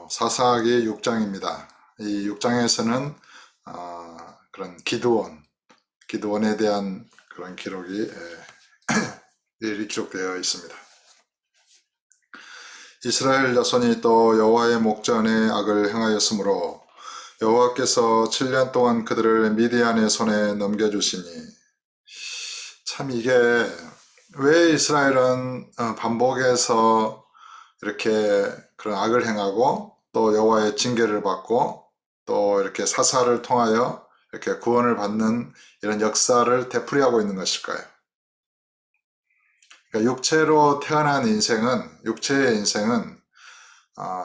사사기 6장입니다. 이 6장에서는 그런 기드원에 대한 그런 기록이 일이 기록되어 있습니다. 이스라엘 자손이 또 여호와의 목전에 악을 행하였으므로 여호와께서 7년 동안 그들을 미디안의 손에 넘겨주시니, 참 이게 왜 이스라엘은 반복해서 이렇게 그런 악을 행하고 또 여호와의 징계를 받고 또 이렇게 사사를 통하여 이렇게 구원을 받는 이런 역사를 되풀이하고 있는 것일까요? 그러니까 육체의 인생은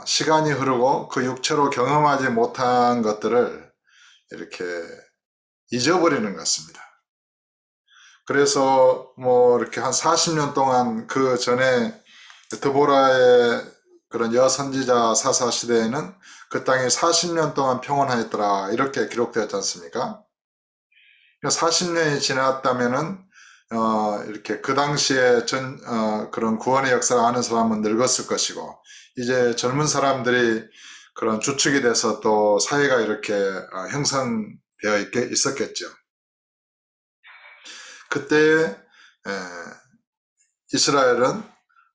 시간이 흐르고 그 육체로 경험하지 못한 것들을 이렇게 잊어버리는 것 같습니다. 그래서 뭐 이렇게 한 40년 동안 그 전에 드보라의 그런 여선지자 사사 시대에는 그 땅이 40년 동안 평온하였더라, 이렇게 기록되었지 않습니까? 40년이 지났다면은 이렇게 그 당시에 그런 구원의 역사를 아는 사람은 늙었을 것이고, 이제 젊은 사람들이 그런 주축이 돼서 또 사회가 이렇게 형성되어 있었겠죠. 그때 이스라엘은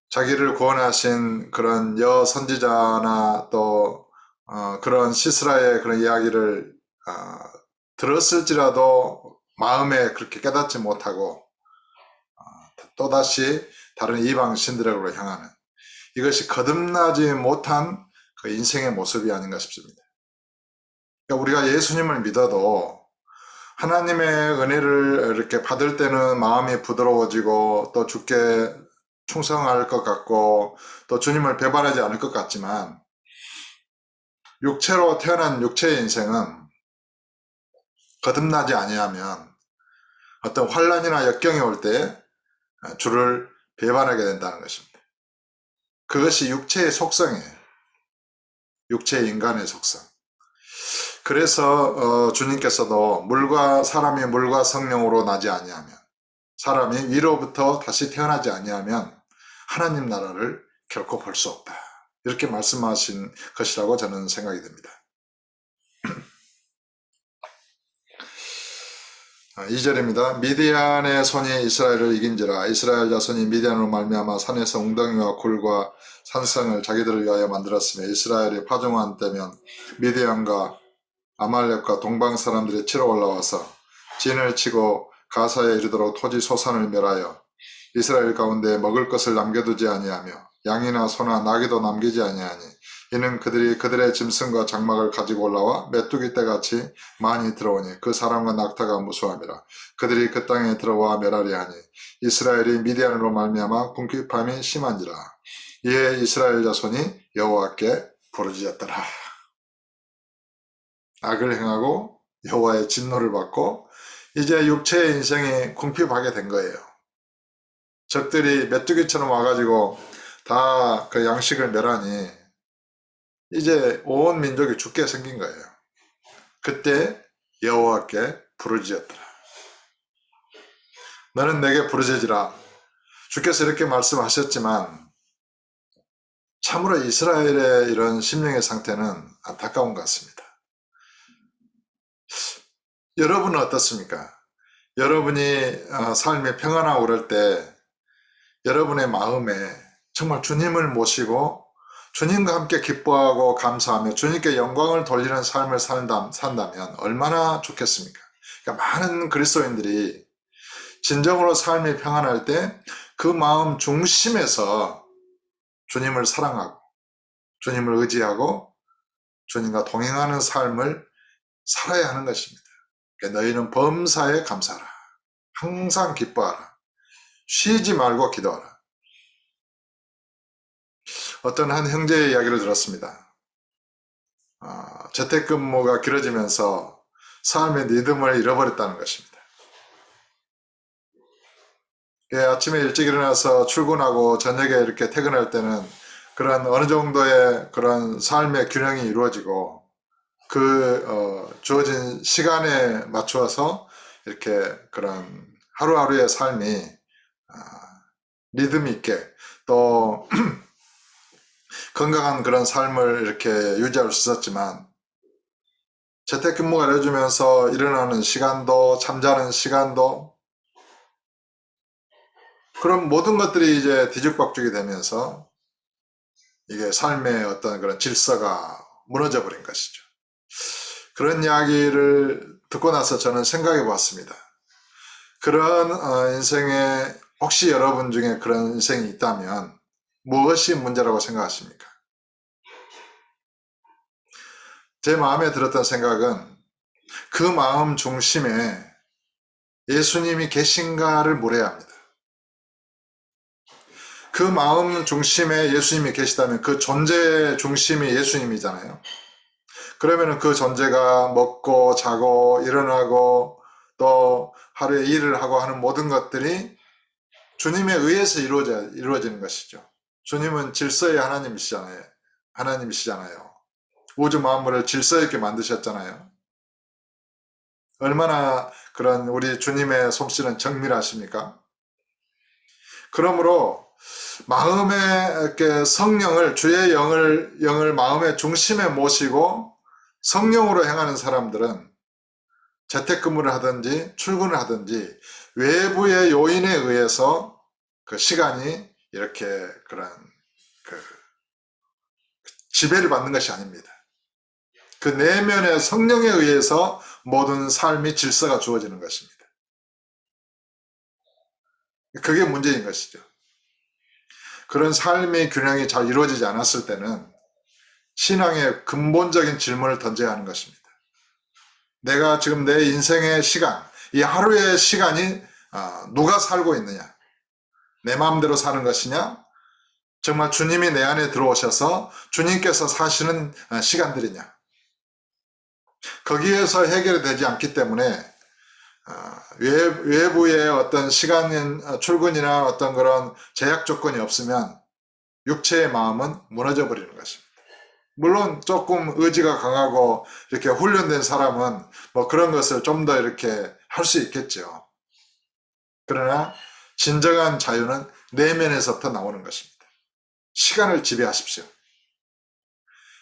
자기를 구원하신 그런 여선지자나 또 그런 시스라의 그런 이야기를 들었을지라도 마음에 그렇게 깨닫지 못하고 또다시 다른 이방 신들에게로 향하는, 이것이 거듭나지 못한 그 인생의 모습이 아닌가 싶습니다. 그러니까 우리가 예수님을 믿어도 하나님의 은혜를 이렇게 받을 때는 마음이 부드러워지고 또 주께 충성할 것 같고 또 주님을 배반하지 않을 것 같지만, 육체로 태어난 육체의 인생은 거듭나지 아니하면 어떤 환난이나 역경이 올 때 주를 배반하게 된다는 것입니다. 그것이 육체의 속성이에요. 육체의 인간의 속성. 그래서 주님께서도 사람이 물과 성령으로 나지 아니하면, 사람이 위로부터 다시 태어나지 아니하면 하나님 나라를 결코 볼 수 없다, 이렇게 말씀하신 것이라고 저는 생각이 듭니다. 2절입니다. 미디안의 손이 이스라엘을 이긴지라. 이스라엘 자손이 미디안으로 말미암아 산에서 웅덩이와 굴과 산성을 자기들을 위하여 만들었으며, 이스라엘이 파종한 때면 미디안과 아말렉과 동방 사람들이 치러 올라와서 진을 치고 가사에 이르도록 토지 소산을 멸하여 이스라엘 가운데 먹을 것을 남겨두지 아니하며 양이나 소나 나귀도 남기지 아니하니, 이는 그들의 짐승과 장막을 가지고 올라와 메뚜기 떼같이 많이 들어오니 그 사람과 낙타가 무수함이라. 그들이 그 땅에 들어와 멸하리 하니 이스라엘이 미디안으로 말미암아 궁핍함이 심한지라. 이에 이스라엘 자손이 여호와께 부르짖었더라. 악을 행하고 여호와의 진노를 받고 이제 육체의 인생이 궁핍하게 된 거예요. 적들이 메뚜기처럼 와가지고 다 그 양식을 멸하니 이제 온 민족이 죽게 생긴 거예요. 그때 여호와께 부르짖었더라. 너는 내게 부르짖으라. 주께서 이렇게 말씀하셨지만 참으로 이스라엘의 이런 심령의 상태는 안타까운 것 같습니다. 여러분은 어떻습니까? 여러분이 삶이 평안하고 그럴 때 여러분의 마음에 정말 주님을 모시고 주님과 함께 기뻐하고 감사하며 주님께 영광을 돌리는 삶을 산다면 얼마나 좋겠습니까? 그러니까 많은 그리스도인들이 진정으로 삶이 평안할 때 그 마음 중심에서 주님을 사랑하고 주님을 의지하고 주님과 동행하는 삶을 살아야 하는 것입니다. 그러니까 너희는 범사에 감사하라. 항상 기뻐하라. 쉬지 말고 기도하라. 어떤 한 형제의 이야기를 들었습니다. 재택근무가 길어지면서 삶의 리듬을 잃어버렸다는 것입니다. 아침에 일찍 일어나서 출근하고 저녁에 이렇게 퇴근할 때는 그런 어느 정도의 그런 삶의 균형이 이루어지고 주어진 시간에 맞추어서 이렇게 그런 하루하루의 삶이 리듬 있게 또 건강한 그런 삶을 이렇게 유지할 수 있었지만 재택근무가 이루어지면서 일어나는 시간도 잠자는 시간도 그런 모든 것들이 이제 뒤죽박죽이 되면서 이게 삶의 어떤 그런 질서가 무너져 버린 것이죠. 그런 이야기를 듣고 나서 저는 생각해 봤습니다. 그런 인생에 혹시 여러분 중에 그런 인생이 있다면 무엇이 문제라고 생각하십니까? 제 마음에 들었던 생각은 그 마음 중심에 예수님이 계신가를 물어야 합니다. 그 마음 중심에 예수님이 계시다면 그 존재 중심이 예수님이잖아요. 그러면 그 존재가 먹고 자고 일어나고 또 하루에 일을 하고 하는 모든 것들이 주님에 의해서 이루어지는 것이죠. 주님은 질서의 하나님이시잖아요. 우주 만물을 질서 있게 만드셨잖아요. 얼마나 그런 우리 주님의 솜씨는 정밀하십니까? 그러므로 마음에 이렇게 성령을 주의 영을 마음의 중심에 모시고 성령으로 행하는 사람들은 재택근무를 하든지 출근을 하든지 외부의 요인에 의해서 그 시간이 이렇게 그런 그 지배를 받는 것이 아닙니다. 그 내면의 성령에 의해서 모든 삶이 질서가 주어지는 것입니다. 그게 문제인 것이죠. 그런 삶의 균형이 잘 이루어지지 않았을 때는 신앙의 근본적인 질문을 던져야 하는 것입니다. 내가 지금 내 인생의 시간, 이 하루의 시간이 누가 살고 있느냐? 내 마음대로 사는 것이냐? 정말 주님이 내 안에 들어오셔서 주님께서 사시는 시간들이냐? 거기에서 해결이 되지 않기 때문에 외부의 어떤 시간 출근이나 어떤 그런 제약 조건이 없으면 육체의 마음은 무너져 버리는 것입니다. 물론 조금 의지가 강하고 이렇게 훈련된 사람은 뭐 그런 것을 좀 더 이렇게 할 수 있겠죠. 그러나 진정한 자유는 내면에서부터 나오는 것입니다. 시간을 지배하십시오.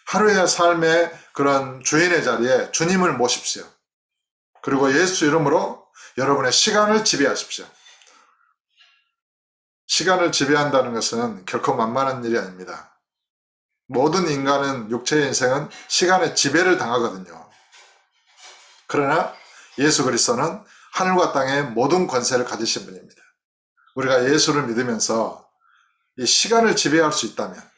하루의 삶의 그런 주인의 자리에 주님을 모십시오. 그리고 예수 이름으로 여러분의 시간을 지배하십시오. 시간을 지배한다는 것은 결코 만만한 일이 아닙니다. 모든 인간은 육체의 인생은 시간의 지배를 당하거든요. 그러나 예수 그리스도는 하늘과 땅의 모든 권세를 가지신 분입니다. 우리가 예수를 믿으면서 이 시간을 지배할 수 있다면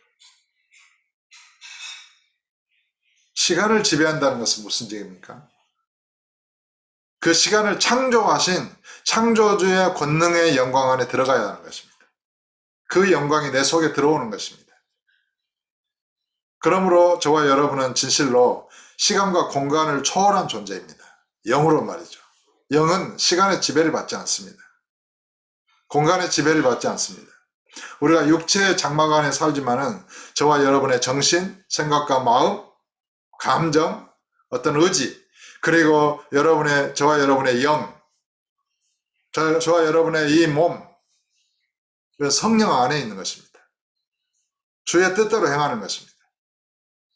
시간을 지배한다는 것은 무슨 얘기입니까? 그 시간을 창조하신 창조주의 권능의 영광 안에 들어가야 하는 것입니다. 그 영광이 내 속에 들어오는 것입니다. 그러므로 저와 여러분은 진실로 시간과 공간을 초월한 존재입니다. 영으로 말이죠. 영은 시간의 지배를 받지 않습니다. 공간의 지배를 받지 않습니다. 우리가 육체의 장막 안에 살지만은 저와 여러분의 정신, 생각과 마음, 감정, 어떤 의지, 그리고 저와 여러분의 영, 저와 여러분의 이 몸, 성령 안에 있는 것입니다. 주의 뜻대로 행하는 것입니다.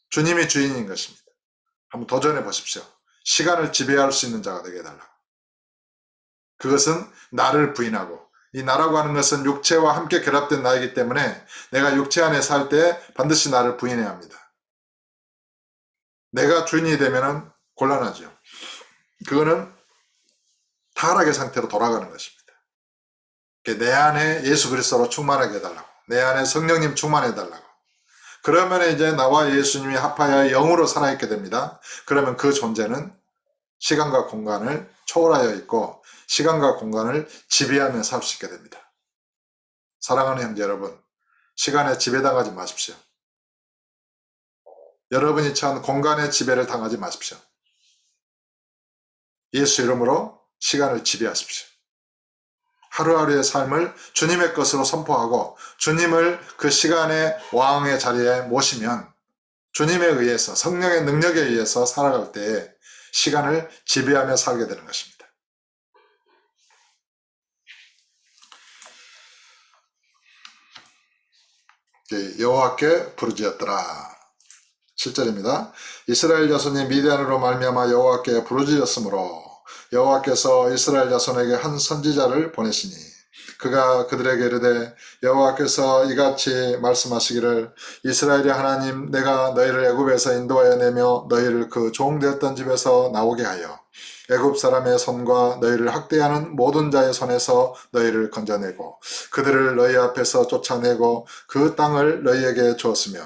주님이 주인인 것입니다. 한번 도전해 보십시오. 시간을 지배할 수 있는 자가 되게 해달라고. 그것은 나를 부인하고, 이 나라고 하는 것은 육체와 함께 결합된 나이기 때문에 내가 육체 안에 살 때 반드시 나를 부인해야 합니다. 내가 주인이 되면 곤란하죠. 그거는 타락의 상태로 돌아가는 것입니다. 내 안에 예수 그리스도로 충만하게 해달라고. 내 안에 성령님 충만해달라고. 그러면 이제 나와 예수님이 합하여 영으로 살아있게 됩니다. 그러면 그 존재는 시간과 공간을 초월하여 있고 시간과 공간을 지배하며 살 수 있게 됩니다. 사랑하는 형제 여러분, 시간에 지배당하지 마십시오. 여러분이 처한 공간의 지배를 당하지 마십시오. 예수 이름으로 시간을 지배하십시오. 하루하루의 삶을 주님의 것으로 선포하고 주님을 그 시간의 왕의 자리에 모시면 주님에 의해서 성령의 능력에 의해서 살아갈 때에 시간을 지배하며 살게 되는 것입니다. 여호와께 부르짖었더라. 7절입니다. 이스라엘 자손이 미디안으로 말미암아 여호와께 부르짖었으므로 여호와께서 이스라엘 자손에게 한 선지자를 보내시니 그가 그들에게 이르되 여호와께서 이같이 말씀하시기를 이스라엘의 하나님 내가 너희를 애굽에서 인도하여 내며 너희를 그 종되었던 집에서 나오게 하여 애굽 사람의 손과 너희를 학대하는 모든 자의 손에서 너희를 건져내고 그들을 너희 앞에서 쫓아내고 그 땅을 너희에게 주었으며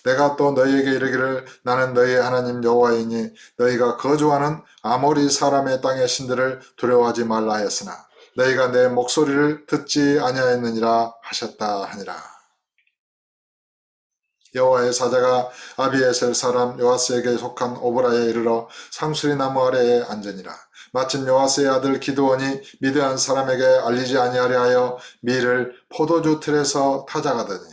내가 또 너희에게 이르기를 나는 너희의 하나님 여호와이니 너희가 거주하는 아모리 사람의 땅의 신들을 두려워하지 말라 했으나 너희가 내 목소리를 듣지 아니하였느니라 하셨다 하니라. 여호와의 사자가 아비에셀 사람 요아스에게 속한 오브라에 이르러 상수리 나무 아래에 앉으니라. 마침 요아스의 아들 기드온이 미드안 사람에게 알리지 아니하려 하여 밀을 포도주 틀에서 타작하더니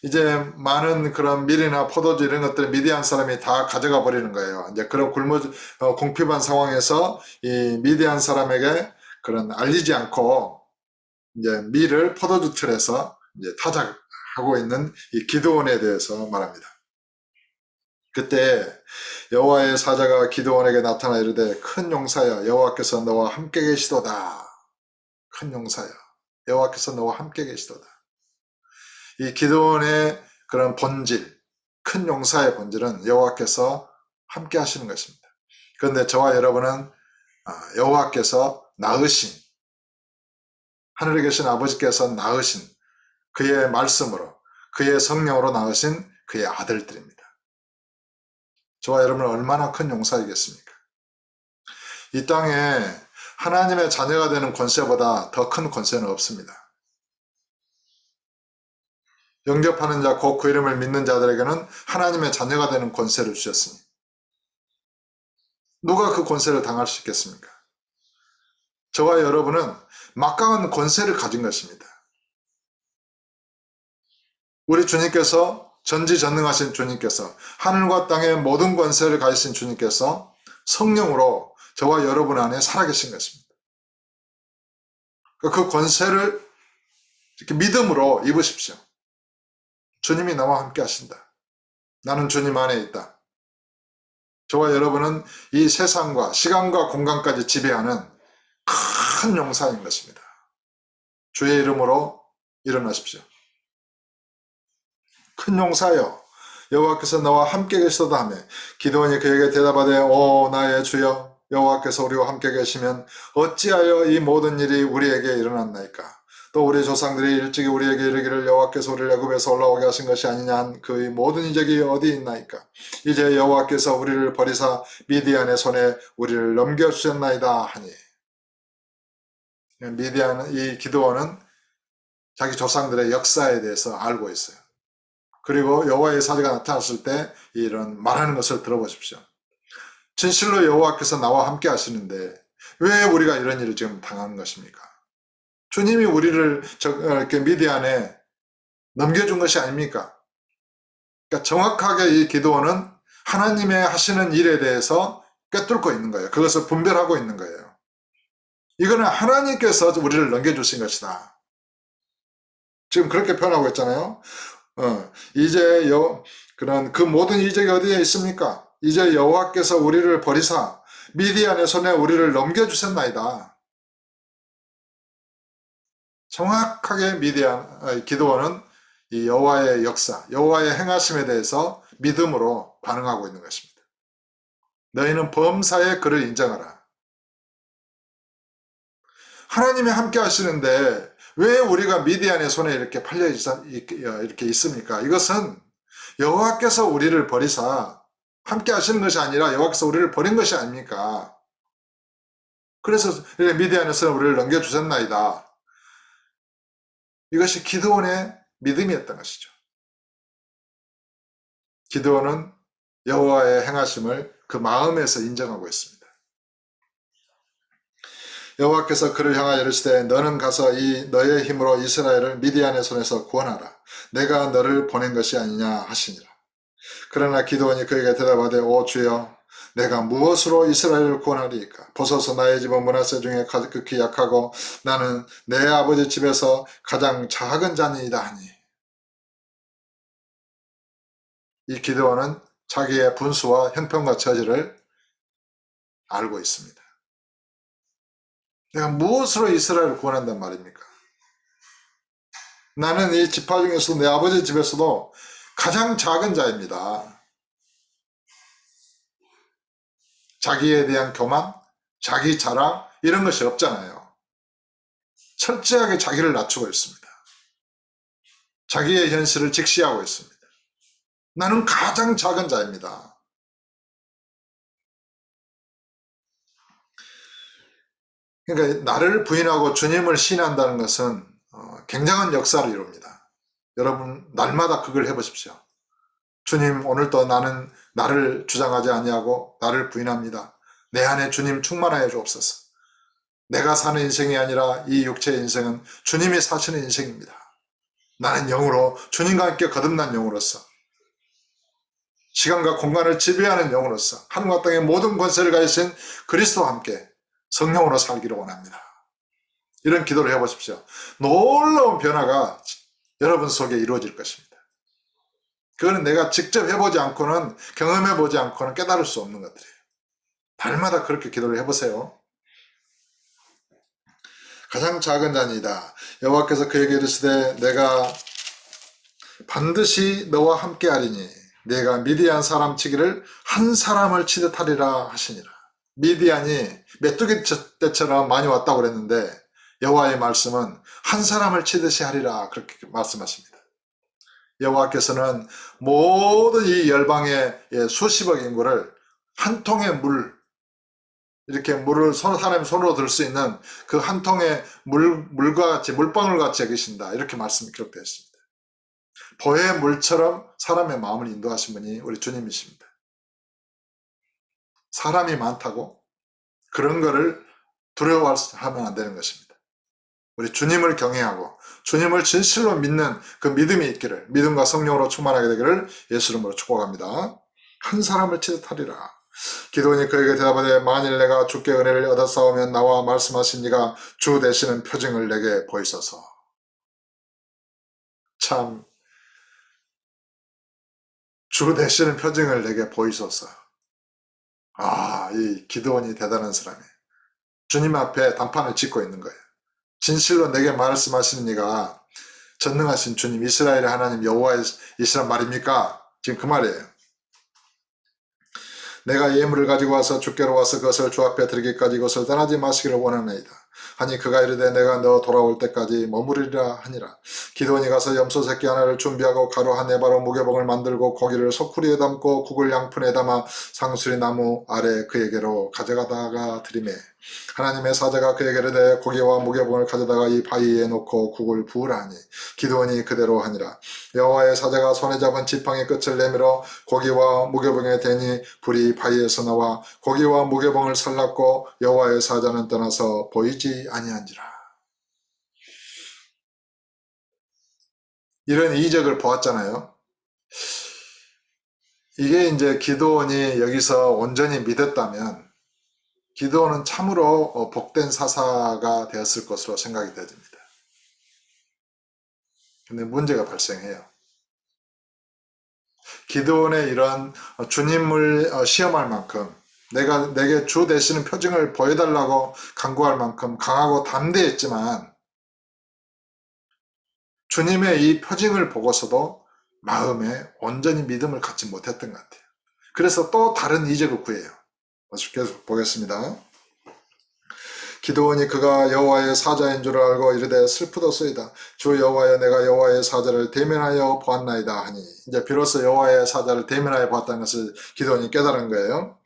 이제 많은 그런 밀이나 포도주 이런 것들을 미디안 사람이 다 가져가 버리는 거예요. 이제 그런 공핍한 상황에서 이 미디안 사람에게 그런 알리지 않고 이제 밀을 포도주 틀에서 이제 타작하고 있는 이 기드온에 대해서 말합니다. 그때 여호와의 사자가 기드온에게 나타나 이르되 큰 용사여 여호와께서 너와 함께 계시도다. 큰 용사여 여호와께서 너와 함께 계시도다. 이 기드온의 그런 본질, 큰 용사의 본질은 여호와께서 함께 하시는 것입니다. 그런데 저와 여러분은 여호와께서 낳으신, 하늘에 계신 아버지께서 낳으신 그의 말씀으로, 그의 성령으로 낳으신 그의 아들들입니다. 저와 여러분은 얼마나 큰 용사이겠습니까? 이 땅에 하나님의 자녀가 되는 권세보다 더 큰 권세는 없습니다. 영접하는 자, 곧 그 이름을 믿는 자들에게는 하나님의 자녀가 되는 권세를 주셨으니 누가 그 권세를 당할 수 있겠습니까? 저와 여러분은 막강한 권세를 가진 것입니다. 우리 주님께서 전지전능하신 주님께서 하늘과 땅의 모든 권세를 가지신 주님께서 성령으로 저와 여러분 안에 살아계신 것입니다. 그 권세를 이렇게 믿음으로 입으십시오. 주님이 나와 함께 하신다. 나는 주님 안에 있다. 저와 여러분은 이 세상과 시간과 공간까지 지배하는 큰 용사인 것입니다. 주의 이름으로 일어나십시오. 큰 용사여 여호와께서 너와 함께 계시도다 하며 기드온이 그에게 대답하되 오 나의 주여 여호와께서 우리와 함께 계시면 어찌하여 이 모든 일이 우리에게 일어났나이까. 또 우리 조상들이 일찍이 우리에게 이르기를 여호와께서 우리를 애굽에서 올라오게 하신 것이 아니냐 한 그의 모든 이적이 어디 있나이까. 이제 여호와께서 우리를 버리사 미디안의 손에 우리를 넘겨주셨나이다 하니. 미디안 이 기드온은 자기 조상들의 역사에 대해서 알고 있어요. 그리고 여호와의 사자가 나타났을 때 이런 말하는 것을 들어보십시오. 진실로 여호와께서 나와 함께 하시는데 왜 우리가 이런 일을 지금 당하는 것입니까? 주님이 우리를 이렇게 미디안에 넘겨준 것이 아닙니까? 그러니까 정확하게 이 기드온은 하나님의 하시는 일에 대해서 꿰뚫고 있는 거예요. 그것을 분별하고 있는 거예요. 이거는 하나님께서 우리를 넘겨주신 것이다. 지금 그렇게 표현하고 있잖아요. 이제 그런 그 모든 이적이 어디에 있습니까? 이제 여호와께서 우리를 버리사 미디안의 손에 우리를 넘겨주셨나이다. 정확하게 기드온은 이 여호와의 역사, 여호와의 행하심에 대해서 믿음으로 반응하고 있는 것입니다. 너희는 범사에 그를 인정하라. 하나님이 함께 하시는데 왜 우리가 미디안의 손에 이렇게 팔려 이렇게 있습니까? 이것은 여호와께서 우리를 버리사 함께 하시는 것이 아니라 여호와께서 우리를 버린 것이 아닙니까? 그래서 미디안의 손에 우리를 넘겨주셨나이다. 이것이 기드온의 믿음이었던 것이죠. 기드온은 여호와의 행하심을 그 마음에서 인정하고 있습니다. 여호와께서 그를 향하여 이르시되 너는 가서 너의 힘으로 이스라엘을 미디안의 손에서 구원하라. 내가 너를 보낸 것이 아니냐 하시니라. 그러나 기드온이 그에게 대답하되 오 주여 내가 무엇으로 이스라엘을 구원하리이까. 보소서 나의 집은 므낫세 중에 극히 약하고 나는 내 아버지 집에서 가장 작은 자니이다 하니. 이 기드온은 자기의 분수와 형편과 처지를 알고 있습니다. 내가 무엇으로 이스라엘을 구원한단 말입니까? 나는 이 지파 중에서 내 아버지 집에서도 가장 작은 자입니다. 자기에 대한 교만, 자기 자랑 이런 것이 없잖아요. 철저하게 자기를 낮추고 있습니다. 자기의 현실을 직시하고 있습니다. 나는 가장 작은 자입니다. 그러니까 나를 부인하고 주님을 신한다는 것은 굉장한 역사를 이룹니다. 여러분 날마다 그걸 해보십시오. 주님 오늘도 나는 나를 주장하지 아니하고 나를 부인합니다. 내 안에 주님 충만하여 주옵소서. 내가 사는 인생이 아니라 이 육체의 인생은 주님이 사시는 인생입니다. 나는 영으로 주님과 함께 거듭난 영으로서 시간과 공간을 지배하는 영으로서 하늘과 땅의 모든 권세를 가지신 그리스도와 함께 성령으로 살기를 원합니다. 이런 기도를 해보십시오. 놀라운 변화가 여러분 속에 이루어질 것입니다. 그거는 내가 직접 해보지 않고는 경험해보지 않고는 깨달을 수 없는 것들이에요. 날마다 그렇게 기도를 해보세요. 가장 작은 자니이다. 여호와께서 그에게 이르시되 내가 반드시 너와 함께 하리니 내가 미디안 사람 치기를 한 사람을 치듯 하리라 하시니라. 미디안이 메뚜기 때처럼 많이 왔다고 그랬는데 여호와의 말씀은 한 사람을 치듯이 하리라 그렇게 말씀하십니다. 여호와께서는 모든 이 열방의 수십억 인구를 한 통의 물, 이렇게 물을 사람이 손으로 들 수 있는 그 한 통의 물과 같이 물방울 같이 여기신다 이렇게 말씀이 기록되어 있습니다. 보혜의 물처럼 사람의 마음을 인도하신 분이 우리 주님이십니다. 사람이 많다고 그런 거를 두려워하면 안 되는 것입니다. 우리 주님을 경외하고 주님을 진실로 믿는 그 믿음이 있기를, 믿음과 성령으로 충만하게 되기를 예수 이름으로 축복합니다. 한 사람을 치듯 하리라. 기도원이 그에게 대답하되 만일 내가 주께 은혜를 얻었사오면 나와 말씀하신 이가 주 되시는 표징을 내게 보이소서. 참, 주 되시는 표징을 내게 보이소서. 이 기도원이 대단한 사람이에요. 주님 앞에 단판을 짓고 있는 거예요. 진실로 내게 말씀하시는 이가 전능하신 주님 이스라엘의 하나님 여호와이시란 말입니까? 지금 그 말이에요. 내가 예물을 가지고 와서 주께로 와서 그것을 주 앞에 드리기까지 이것을 떠나지 마시기를 원하나이다. 하니 그가 이르되 내가 너 돌아올 때까지 머무르리라 하니라. 기드온이 가서 염소 새끼 하나를 준비하고 가루 한 에바로 무게봉을 만들고 고기를 소쿠리에 담고 국을 양푼에 담아 상수리 나무 아래 그에게로 가져가다가 드리매 하나님의 사자가 그에게 이르되 고기와 무게봉을 가져다가 이 바위에 놓고 국을 부으라 하니 기드온이 그대로 하니라. 여호와의 사자가 손에 잡은 지팡이 끝을 내밀어 고기와 무게봉에 대니 불이 바위에서 나와 고기와 무게봉을 살랐고 여호와의 사자는 떠나서 보이지 아니한지라. 이런 이적을 보았잖아요. 이게 이제 기드온이 여기서 온전히 믿었다면 기드온은 참으로 복된 사사가 되었을 것으로 생각이 됩니다. 근데 문제가 발생해요. 기드온의 이런 주님을 시험할 만큼 내게 주 되시는 표징을 보여달라고 간구할 만큼 강하고 담대했지만 주님의 이 표징을 보고서도 마음에 온전히 믿음을 갖지 못했던 것 같아요. 그래서 또 다른 이적을 구해요. 계속 보겠습니다. 기드온이 그가 여호와의 사자인 줄 알고 이르되 슬프도소이다. 주 여호와여 내가 여호와의 사자를 대면하여 보았나이다 하니 이제 비로소 여호와의 사자를 대면하여 보았다는 것을 기드온이 깨달은 거예요.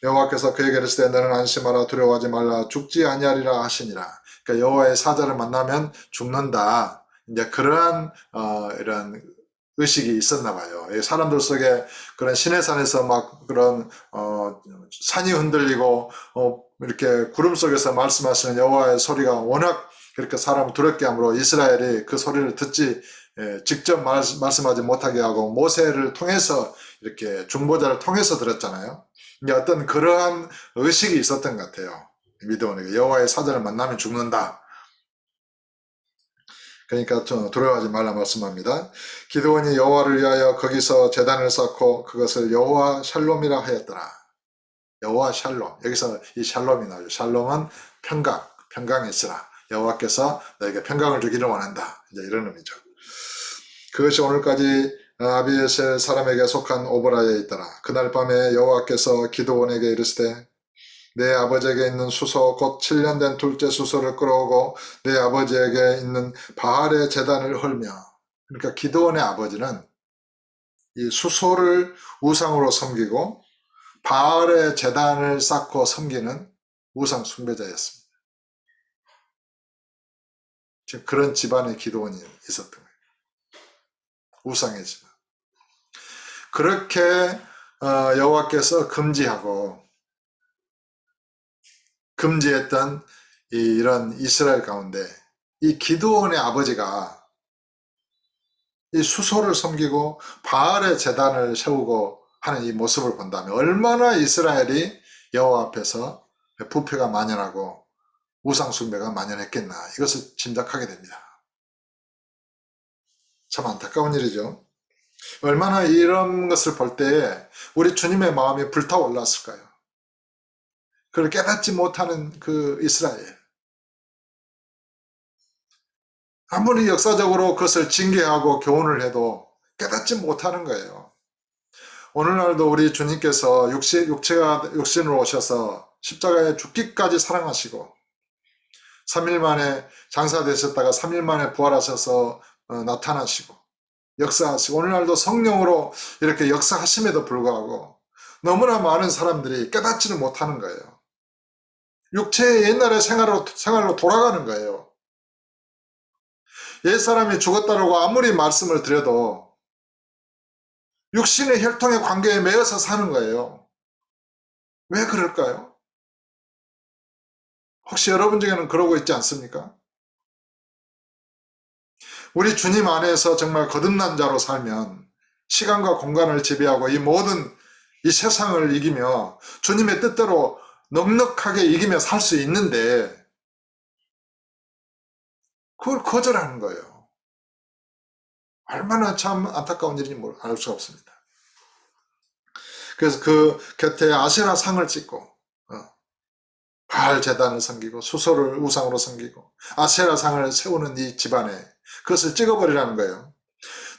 여호와께서 그에게 이르시되 너는 안심하라 두려워하지 말라 죽지 아니하리라 하시니라. 그러니까 여호와의 사자를 만나면 죽는다. 이제 그러한 이런 의식이 있었나 봐요. 사람들 속에 그런 시내산에서 막 그런 산이 흔들리고 이렇게 구름 속에서 말씀하시는 여호와의 소리가 워낙 그렇게 사람을 두렵게 하므로 이스라엘이 그 소리를 듣지 직접 말씀하지 못하게 하고 모세를 통해서 이렇게 중보자를 통해서 들었잖아요. 이제 어떤 그러한 의식이 있었던 것 같아요. 기드온에게 여호와의 사자를 만나면 죽는다. 그러니까 두려워하지 말라 말씀합니다. 기드온이 여호와를 위하여 거기서 제단을 쌓고 그것을 여호와 샬롬이라 하였더라. 여호와 샬롬. 여기서 이 샬롬이 나오죠. 샬롬은 평강, 평강이 있으라. 여호와께서 너에게 평강을 주기를 원한다. 이제 이런 의미죠. 그것이 오늘까지 아비에셀 사람에게 속한 오보라에 있더라. 그날 밤에 여호와께서 기드온에게 이르시되 내 아버지에게 있는 수소 곧 7년 된 둘째 수소를 끌어오고 내 아버지에게 있는 바알의 제단을 헐며, 그러니까 기드온의 아버지는 이 수소를 우상으로 섬기고 바알의 제단을 쌓고 섬기는 우상 숭배자였습니다. 지금 그런 집안의 기드온이 있었던 거예요. 우상의 집안. 그렇게 여호와께서 금지했던 이런 이스라엘 가운데 이 기드온의 아버지가 이 수소를 섬기고 바알의 제단을 세우고 하는 이 모습을 본다면 얼마나 이스라엘이 여호와 앞에서 부패가 만연하고 우상 숭배가 만연했겠나, 이것을 짐작하게 됩니다. 참 안타까운 일이죠. 얼마나 이런 것을 볼 때에 우리 주님의 마음이 불타올랐을까요? 그걸 깨닫지 못하는 그 이스라엘. 아무리 역사적으로 그것을 징계하고 교훈을 해도 깨닫지 못하는 거예요. 오늘날도 우리 주님께서 육신으로 오셔서 십자가에 죽기까지 사랑하시고 3일 만에 장사되셨다가 3일 만에 부활하셔서 나타나시고 역사하시고 오늘날도 성령으로 이렇게 역사하심에도 불구하고 너무나 많은 사람들이 깨닫지를 못하는 거예요. 육체의 옛날의 생활로 돌아가는 거예요. 옛사람이 죽었다라고 아무리 말씀을 드려도 육신의 혈통의 관계에 매여서 사는 거예요. 왜 그럴까요? 혹시 여러분 중에는 그러고 있지 않습니까? 우리 주님 안에서 정말 거듭난 자로 살면 시간과 공간을 지배하고 이 모든 이 세상을 이기며 주님의 뜻대로 넉넉하게 이기며 살 수 있는데 그걸 거절하는 거예요. 얼마나 참 안타까운 일인지 알 수가 없습니다. 그래서 그 곁에 아세라 상을 찍고 바알 제단을 섬기고 수소를 우상으로 섬기고 아세라 상을 세우는 이 집안에 그것을 찍어버리라는 거예요.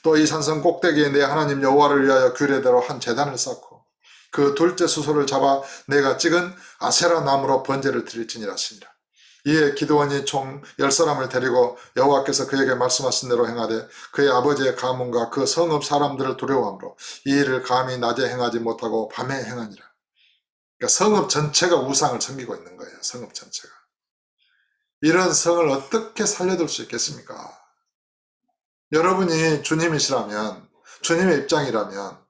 또 이 산성 꼭대기에 내 하나님 여호와를 위하여 규례대로 한 제단을 쌓고 그 둘째 수소를 잡아 내가 찍은 아세라 나무로 번제를 드릴지니라 하시니라. 이에 기드온이 총 10사람을 데리고 여호와께서 그에게 말씀하신 대로 행하되 그의 아버지의 가문과 그 성읍 사람들을 두려워함으로 이 일을 감히 낮에 행하지 못하고 밤에 행하니라. 그러니까 성읍 전체가 우상을 섬기고 있는 거예요. 성읍 전체가. 이런 성을 어떻게 살려둘 수 있겠습니까? 여러분이 주님이시라면, 주님의 입장이라면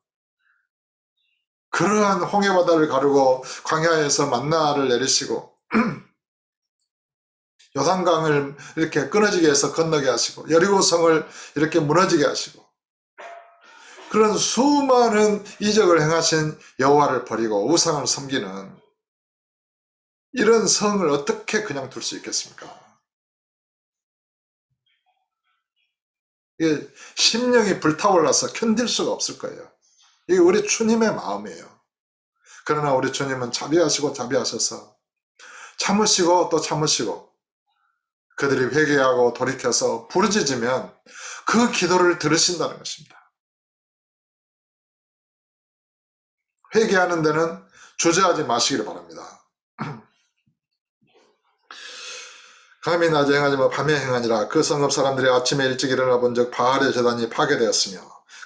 그러한 홍해바다를 가르고 광야에서 만나를 내리시고 요단강을 이렇게 끊어지게 해서 건너게 하시고 여리고성을 이렇게 무너지게 하시고 그런 수많은 이적을 행하신 여호와를 버리고 우상을 섬기는 이런 성을 어떻게 그냥 둘 수 있겠습니까? 이게 심령이 불타올라서 견딜 수가 없을 거예요. 이게 우리 주님의 마음이에요. 그러나 우리 주님은 자비하셔서 참으시고 또 참으시고 그들이 회개하고 돌이켜서 부르짖으면 그 기도를 들으신다는 것입니다. 회개하는 데는 주저하지 마시기를 바랍니다. 감히 낮에 행하지만 밤에 행하니라. 그 성읍 사람들이 아침에 일찍 일어나 본즉 바알의 제단이 파괴되었으며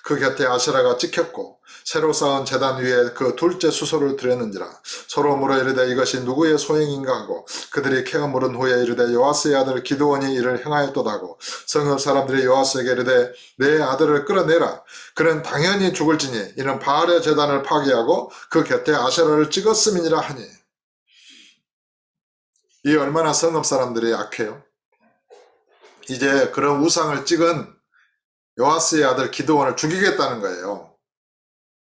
그 곁에 아세라가 찍혔고 새로 쌓은 제단 위에 그 둘째 수소를 드렸는지라. 서로 물어 이르되 이것이 누구의 소행인가 하고 그들이 캐어 물은 후에 이르되 요아스의 아들 기드온이 이를 행하였도다 하고 성읍 사람들이 요아스에게 이르되 내 아들을 끌어내라. 그는 당연히 죽을지니 이는 바알의 제단을 파괴하고 그 곁에 아세라를 찍었음이니라 하니. 이 얼마나 성읍 사람들이 악해요. 이제 그런 우상을 찍은 요아스의 아들 기드온을 죽이겠다는 거예요.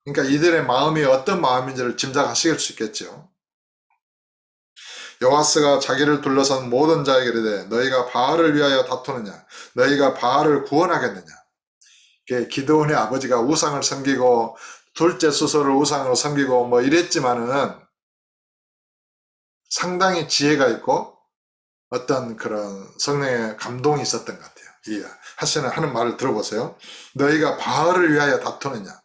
그러니까 이들의 마음이 어떤 마음인지를 짐작하실 수 있겠죠. 여호와스가 자기를 둘러선 모든 자에게 이르되 너희가 바알을 위하여 다투느냐 너희가 바알을 구원하겠느냐. 기드온의 아버지가 우상을 섬기고 둘째 수소를 우상으로 섬기고 뭐 이랬지만은 상당히 지혜가 있고 어떤 그런 성령의 감동이 있었던 것 같아요. 이 하시는 말을 들어보세요. 너희가 바알을 위하여 다투느냐.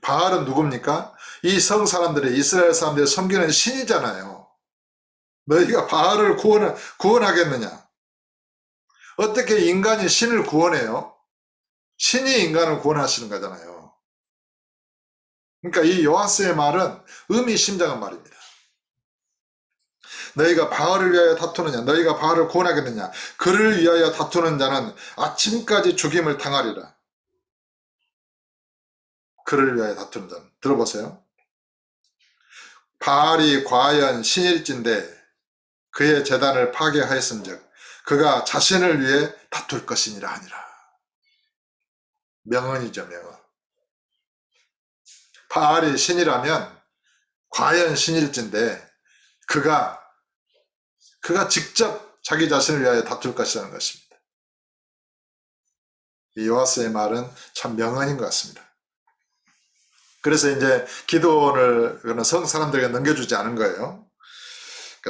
바알은 누굽니까? 이 성 사람들이 이스라엘 사람들이 섬기는 신이잖아요. 너희가 바알을 구원하겠느냐. 어떻게 인간이 신을 구원해요? 신이 인간을 구원하시는 거잖아요. 그러니까 이 요아스의 말은 의미심장한 말입니다. 너희가 바알을 위하여 다투느냐 너희가 바알을 구원하겠느냐. 그를 위하여 다투는 자는 아침까지 죽임을 당하리라. 그를 위하여 다투는 자는. 들어보세요. 바알이 과연 신일진데 그의 제단을 파괴하였은즉 그가 자신을 위해 다툴 것이니라 하니라. 명언이죠, 명언. 바알이 신이라면 과연 신일진데 그가 직접 자기 자신을 위하여 다툴 것이라는 것입니다. 이 요아스의 말은 참 명언인 것 같습니다. 그래서 이제 기드온을 성 사람들에게 넘겨주지 않은 거예요.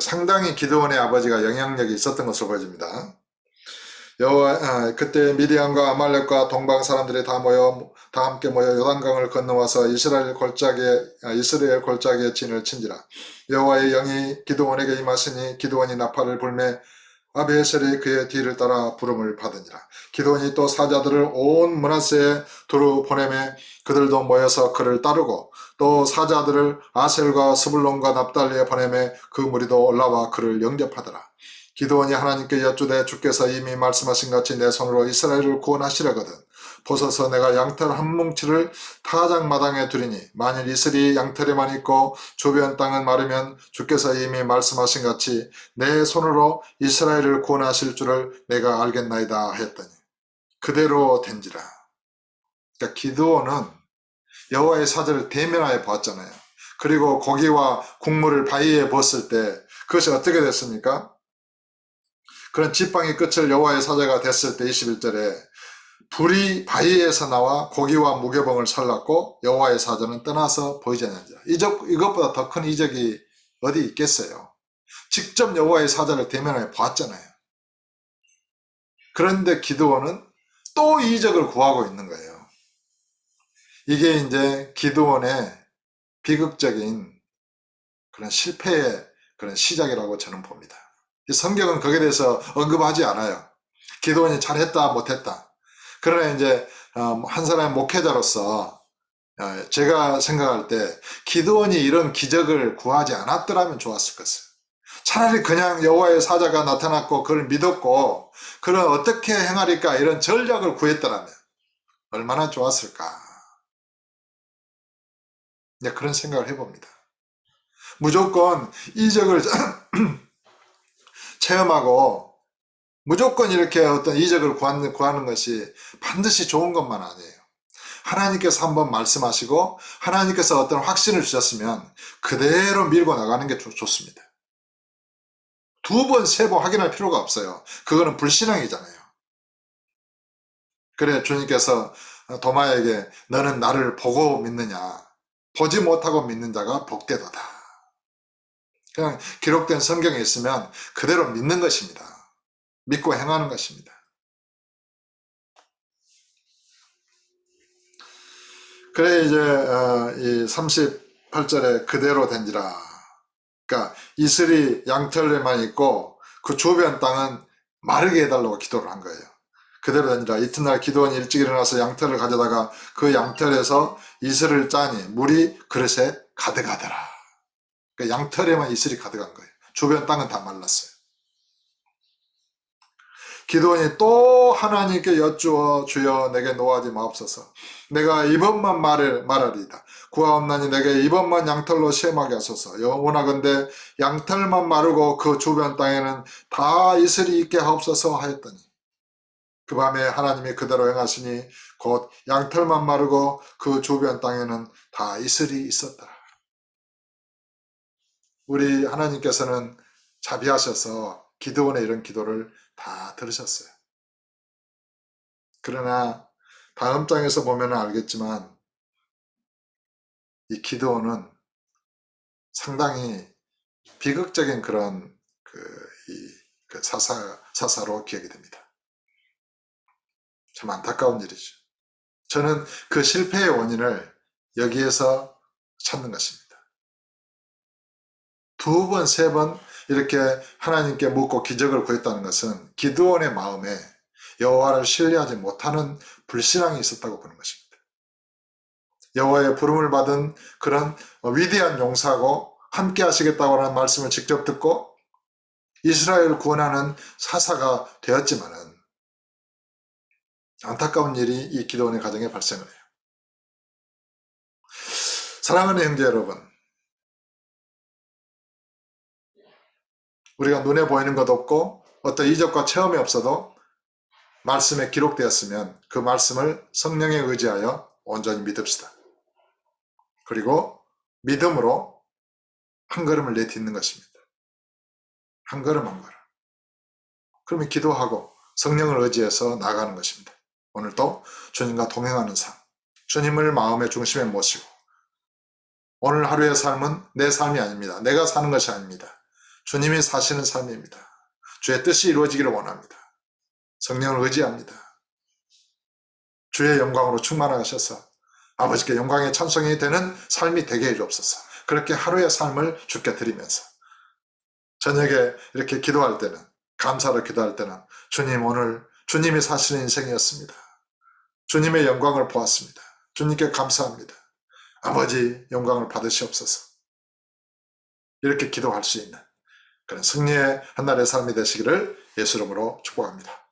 상당히 기드온의 아버지가 영향력이 있었던 것으로 보여집니다. 그때 미디안과 아말렉과 동방 사람들이 다 함께 모여 요단강을 건너와서 이스라엘 골짜기에 진을 친지라. 여호와의 영이 기드온에게 임하시니 기드온이 나팔을 불매 아비에셀이 그의 뒤를 따라 부름을 받으니라. 기드온이 또 사자들을 온 므낫세에 두루 보내매 그들도 모여서 그를 따르고 또 사자들을 아셀과 스불론과 납달리에 보내매 그 무리도 올라와 그를 영접하더라. 기드온이 하나님께 여쭈되 주께서 이미 말씀하신 같이 내 손으로 이스라엘을 구원하시려거든 보소서 내가 양털 한 뭉치를 타작마당에 두리니 만일 이슬이 양털에만 있고 주변 땅은 마르면 주께서 이미 말씀하신 같이 내 손으로 이스라엘을 구원하실 줄을 내가 알겠나이다 하였더니 그대로 된지라. 그러니까 기드온은 여호와의 사자를 대면하여 보았잖아요. 그리고 고기와 국물을 바위에 부었을 때 그것이 어떻게 됐습니까? 그런 지팡이 끝을 여호와의 사자가 됐을 때 21절에 불이 바위에서 나와 고기와 무교병을 살랐고 여호와의 사자는 떠나서 보이지 않는지라. 이것보다 더 큰 이적이 어디 있겠어요. 직접 여호와의 사자를 대면하여 보았잖아요. 그런데 기드온은 또 이적을 구하고 있는 거예요. 이게 이제 기드온의 비극적인 그런 실패의 그런 시작이라고 저는 봅니다. 성경은 거기에 대해서 언급하지 않아요. 기드온이 잘했다 못했다. 그러나 이제 한 사람의 목회자로서 제가 생각할 때 기드온이 이런 기적을 구하지 않았더라면 좋았을 것을. 차라리 그냥 여호와의 사자가 나타났고 그걸 믿었고 그런 어떻게 행하리까 이런 전략을 구했더라면 얼마나 좋았을까. 그런 생각을 해봅니다. 무조건 이적을 체험하고 무조건 이렇게 어떤 이적을 구하는 것이 반드시 좋은 것만 아니에요. 하나님께서 한번 말씀하시고 하나님께서 어떤 확신을 주셨으면 그대로 밀고 나가는 게 좋습니다. 두 번, 세 번 확인할 필요가 없어요. 그거는 불신앙이잖아요. 그래 주님께서 도마에게 너는 나를 보고 믿느냐 보지 못하고 믿는 자가 복되도다. 그냥 기록된 성경에 있으면 그대로 믿는 것입니다. 믿고 행하는 것입니다. 그래 이제 이 38절에 그대로 된지라. 그러니까 이슬이 양털에만 있고 그 주변 땅은 마르게 해달라고 기도를 한 거예요. 그대로 된지라. 이튿날 기드온이 일찍 일어나서 양털을 가져다가 그 양털에서 이슬을 짜니 물이 그릇에 가득하더라. 그러니까 양털에만 이슬이 가득한 거예요. 주변 땅은 다 말랐어요. 기드온이 또 하나님께 여쭈어 주여 내게 노하지 마옵소서. 내가 이번만 말하리이다. 구하옵나니 내게 이번만 양털로 시험하게 하소서. 원하건대 양털만 마르고 그 주변 땅에는 다 이슬이 있게 하옵소서 하였더니 그 밤에 하나님이 그대로 행하시니 곧 양털만 마르고 그 주변 땅에는 다 이슬이 있었더라. 우리 하나님께서는 자비하셔서 기드온의 이런 기도를 다 들으셨어요. 그러나 다음 장에서 보면 알겠지만 이 기드온은 상당히 비극적인 그런 사사로 기억이 됩니다. 참 안타까운 일이죠. 저는 그 실패의 원인을 여기에서 찾는 것입니다. 두 번, 세 번 이렇게 하나님께 묻고 기적을 구했다는 것은 기드온의 마음에 여호와를 신뢰하지 못하는 불신앙이 있었다고 보는 것입니다. 여호와의 부름을 받은 그런 위대한 용사고 함께 하시겠다고 하는 말씀을 직접 듣고 이스라엘을 구원하는 사사가 되었지만은 안타까운 일이 이 기드온의 가정에 발생을 해요. 사랑하는 형제 여러분, 우리가 눈에 보이는 것 없고 어떤 이적과 체험이 없어도 말씀에 기록되었으면 그 말씀을 성령에 의지하여 온전히 믿읍시다. 그리고 믿음으로 한 걸음을 내딛는 것입니다. 한 걸음 한 걸음. 그러면 기도하고 성령을 의지해서 나아가는 것입니다. 오늘도 주님과 동행하는 삶, 주님을 마음의 중심에 모시고 오늘 하루의 삶은 내 삶이 아닙니다. 내가 사는 것이 아닙니다. 주님이 사시는 삶입니다. 주의 뜻이 이루어지기를 원합니다. 성령을 의지합니다. 주의 영광으로 충만하셔서 아버지께 영광의 찬송이 되는 삶이 되게 해주옵소서. 그렇게 하루의 삶을 주께 드리면서 저녁에 이렇게 기도할 때는, 감사로 기도할 때는 주님, 오늘 주님이 사시는 인생이었습니다. 주님의 영광을 보았습니다. 주님께 감사합니다. 아버지 영광을 받으시옵소서. 이렇게 기도할 수 있는 그런 승리의 한날의 삶이 되시기를 예수 이름으로 축복합니다.